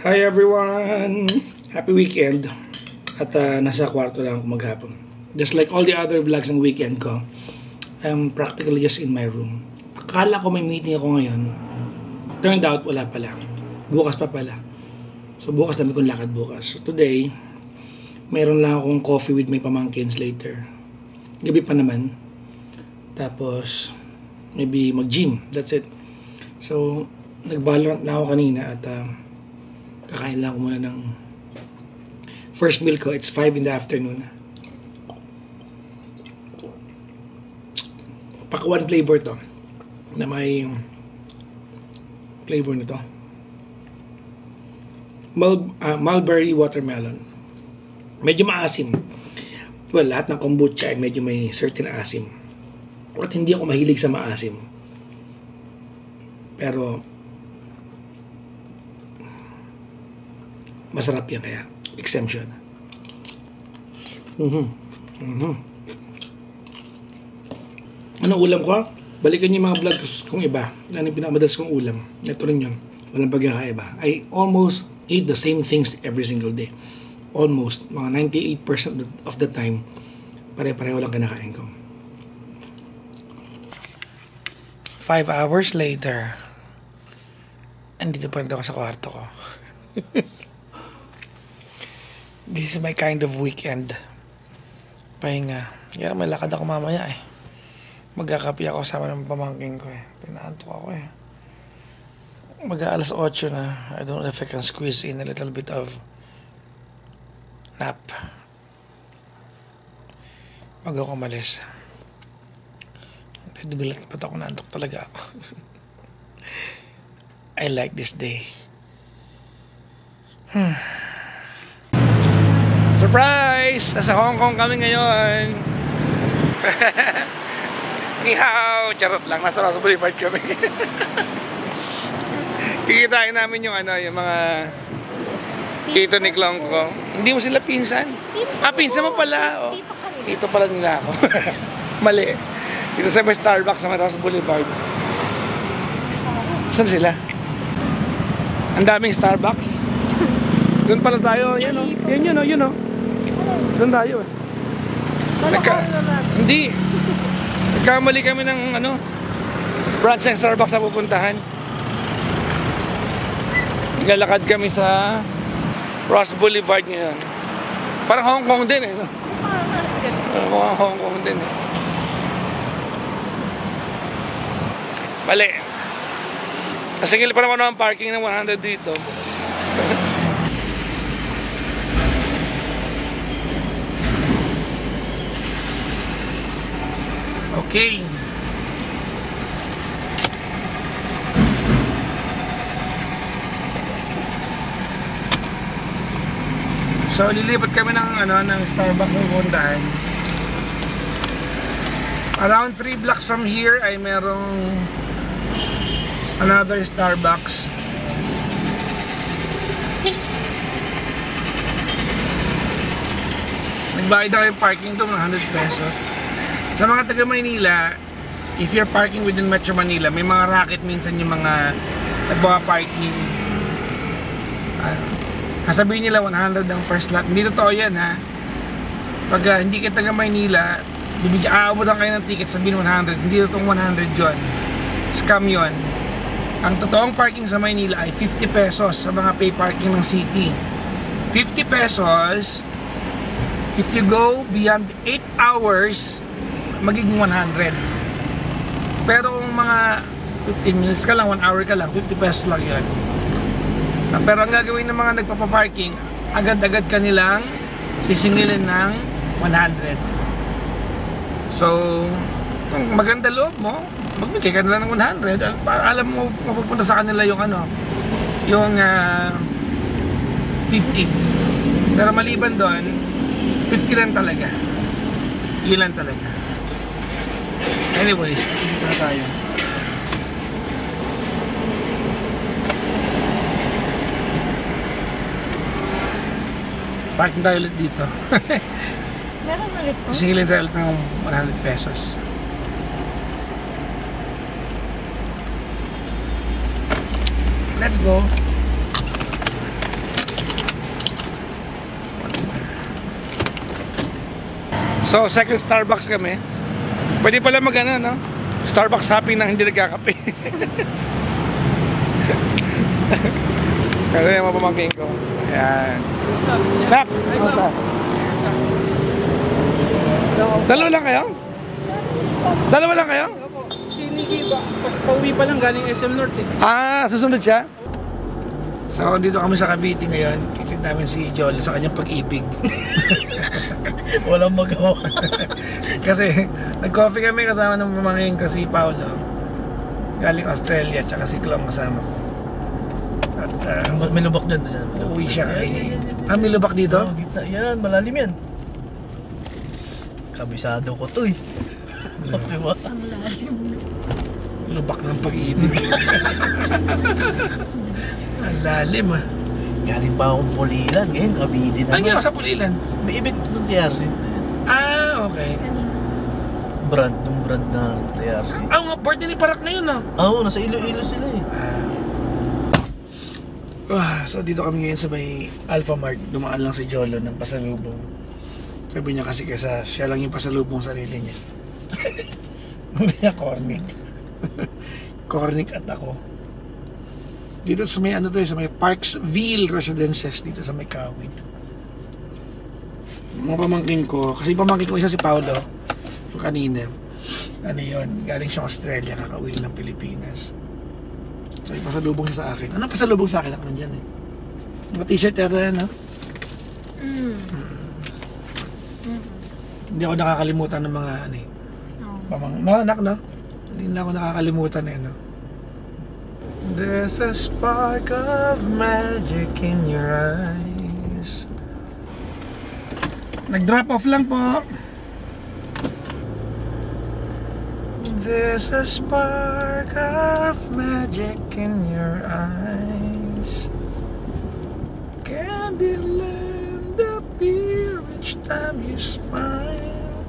Hi everyone! Happy weekend! At nasa kwarto lang ako maghapon. Just like all the other vlogs ng weekend ko, I'm practically just in my room. Akala ko may meeting ako ngayon. Turned out, wala pala. Bukas pa pala. So bukas dami kong lakad bukas. So today, mayroon lang akong coffee with my pamangkins later. Gabi pa naman. Tapos, maybe mag-gym. That's it. So, nag-Valorant na ako kanina at kakain lang ako muna ng first meal ko. It's 5 in the afternoon. Pakwan flavor to. Na may flavor nito. Mulberry watermelon. Medyo maasim. Well, lahat ng kombucha ay medyo may certain asim. At hindi ako mahilig sa maasim. Pero masarap yan kaya. Exemption. Anong ulam ko? Balikan niyo yung mga vlog kong iba. Ano yung pinakamadalas kong ulam? Ito rin yun. Walang pagkakaiba. I almost eat the same things every single day. Almost. Mga 98% of the time, pare-pareho lang kinakain ko. 5 hours later, andito pa rin ako sa kwarto ko. This is my kind of weekend. Pahinga. Yan, may lakad ako mamaya eh. Magkakapi ako sama ng pamangkin ko eh. Pinaantok ako eh. Mag-aalas 8 na. I don't know if I can squeeze in a little bit of nap. Bago ako umalis. Dumilat pa ako, naantok talaga ako. I like this day. Surprise! Nasa Hong Kong kami ngayon. Ni hao! Charot lang. Nasa Ross Boulevard kami. Kikitain namin yung yung mga tito ni Klong ko. Hindi mo sila pinsan? Pinsan mo pala. Oh. Tito pala nila ako. Mali. Dito sa may Starbucks sa Ross Boulevard. Saan sila? Ang daming Starbucks. Doon pala tayo. Yan o. Yun o. Doon tayo eh. Hindi. Nagkamali kami ng branch ng Starbucks na pupuntahan. Naglalakad kami sa Ross Boulevard ngayon. Parang Hong Kong din eh. Parang Hong Kong din eh. Mali. Nasingil pa naman ang parking ng 100 dito. Okay. So lilipat kami ng Starbucks ng puntahan. Around 3 blocks from here ay merong another Starbucks. Nagbayad na yung parking to, 100 pesos. Sa mga taga Maynila, if you're parking within Metro Manila, may mga racket minsan yung mga nagbawa-parking. Sasabihin nila 100 ang per slot. Hindi totoo yan ha. Pag hindi ka taga Maynila, aabutan kayo ng ticket, sabihin 100. Hindi totoong 100 yun. Scam yun. Ang totoong parking sa Maynila ay 50 pesos sa mga pay parking ng city. 50 pesos, if you go beyond 8 hours, magiging 100. Pero kung mga 15 minutes ka lang, 1 hour ka lang, 50 pesos lang yun. Pero ang gagawin ng mga nagpapaparking, agad-agad kanilang sisingilin ng 100. So, kung maganda loob mo, magbigay ka nila ng 100. Alam mo, mapupunta sa kanila yung yung 50. Pero maliban doon, 50 lang talaga. Yun lang talaga. Anyways, dito na tayo. Parking tayo ulit dito. Meron ulit po? Singilin tayo ulit ng 100 pesos. Let's go. So, second Starbucks kami. Pwede pala mag-ano, no? Starbucks happy na hindi nagkakape. Kasi yung mga pamangking ko. Ayan. Nak! Kamusta? Dalawa lang kayo? Dalawa lang kayo? Si Nikki ba? Pauwi pa lang galing SM North eh. Ah, susunod siya? So, dito kami sa Cavite ngayon. Kitid namin si Joel sa kanyang pag-ibig. Walang magawa. Kasi, nag-coffee kami kasama ng pamangkin ko si Paolo. Galing Australia, tsaka si Klong kasama ko. At, May lubak dyan. uuwi siya kay... Ah, may lubak dito? Oh, gitna yan, malalim yan. Kabisado ko to eh. Diba? Ang lalim. Lubak ng pag-ibig. Ang lalim ah. Galing pa akong Pulilan, ngayon Cavite naman. Ano nga sa Pulilan? May event ng TRC. Ah, okay. Brand na TRC. Ah, nga, birthday ni Parak na yun ah. Oo, nasa Iloilo sila eh. So dito kami ngayon sa may Alpha Mart. Dumaan lang si Jolo ng pasalubong. Sabi niya kasi siya lang yung pasalubong sarili niya. Hindi niya cornic. Cornic at ako. Dito sa may ano to, sa may Parksville Residences dito sa may Kawit. Mga pamangkin ko, kasi pamangkin ko isa si Paolo, yung kanina. Ano yun, galing siyang Australia, kakauwi ng Pilipinas. So, pasalubong siya sa akin. Anong pasalubong sa akin? Ako nandyan eh. Mga t-shirt yata yan, no? Hindi ako nakakalimutan ng mga, ano eh. No, anak, no? Hindi na ako nakakalimutan eh, no? There's a spark of magic in your eyes. Nag-drop off lang po. There's a spark of magic in your eyes. Candyland appear each time you smile.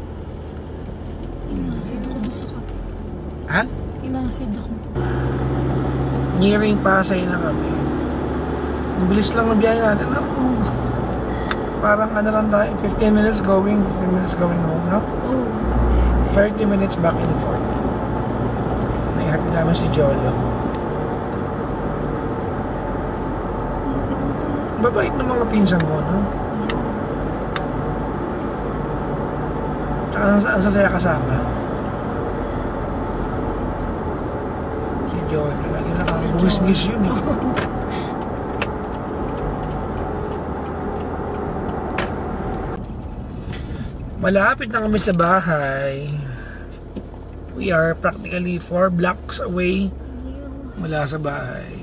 Inasid ako doon sa kape. Ha? Inasid ako. Nearing Pasay na kami. Ang bilis lang ng biyahe natin, no? Oo. Parang ano lang tayo, 15 minutes going, 15 minutes going home, no? Oo. 30 minutes back and forth. Naihatid namin si Jolo. Babait ng mga pinsan mo, no? Tsaka ang sasaya kasama. Si Jolo, lagi nakakabuwis-gis yun, eh. Malapit na kami sa bahay. We are practically 4 blocks away mula sa bahay.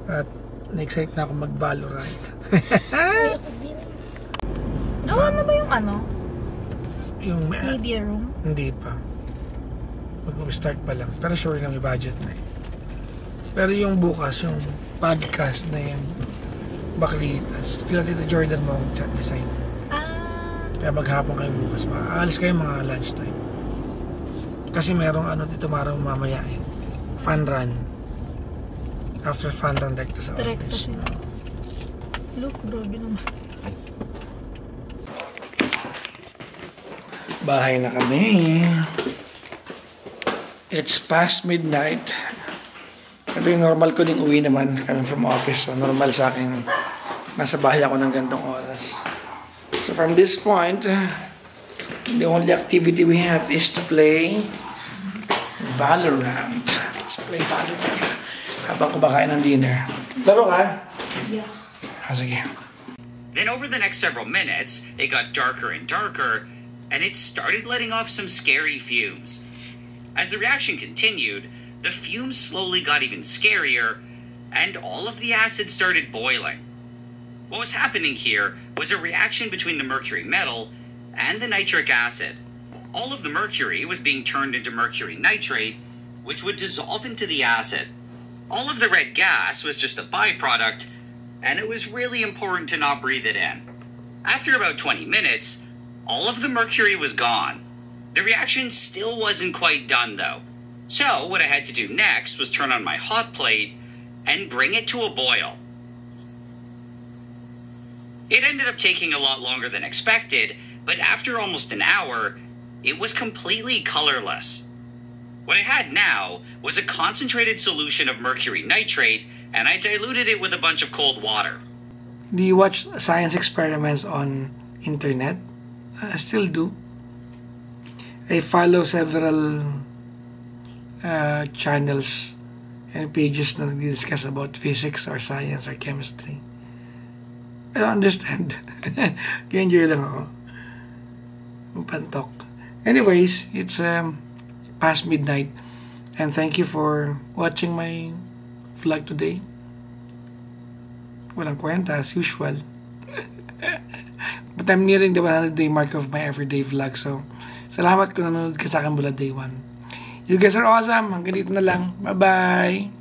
At na-excite na ako mag-Valorant. Gawa na ba yung ano? Yung Media room? hindi pa. Mag-start pa lang. Pero sure na may budget na eh. Pero yung bukas, yung podcast na yan, Baklitas. Sila dito Jordan mo chat design. Kaya maghapon kayo bukas. Aalis kayo mga lunchtime. Kasi merong ano dito mamaya eh. Fun run. After fun run, direkta sa Direkta office. sila. Look, grabe naman. Bahay na kami. It's past midnight. Ito yung normal ko ding uwi naman. Coming from office. So normal sa akin. Nasa bahay ako ng gantong oras. So from this point, the only activity we have is to play Valorant. Let's play Valorant. Habang kumakain ng dinner. Laro ka? Yeah. Sige. Then over the next several minutes, it got darker and darker, and it started letting off some scary fumes. As the reaction continued, the fumes slowly got even scarier, and all of the acid started boiling. What was happening here was a reaction between the mercury metal and the nitric acid. All of the mercury was being turned into mercury nitrate, which would dissolve into the acid. All of the red gas was just a byproduct, and it was really important to not breathe it in. After about 20 minutes, all of the mercury was gone. The reaction still wasn't quite done though. So what I had to do next was turn on my hot plate and bring it to a boil. It ended up taking a lot longer than expected, but after almost an hour, it was completely colorless. What I had now was a concentrated solution of mercury nitrate, and I diluted it with a bunch of cold water. Do you watch science experiments on internet? I still do. I follow several channels and pages na nag-discuss about physics or science or chemistry. I don't understand. Kaya-enjoy lang ako. Pantok. Anyways, it's past midnight, and thank you for watching my vlog today. Walang kwenta as usual. But I'm nearing the 100-day mark of my everyday vlog, so salamat kung nanonood ka sa akin mula day 1. You guys are awesome. Hanggang dito na lang. Bye-bye!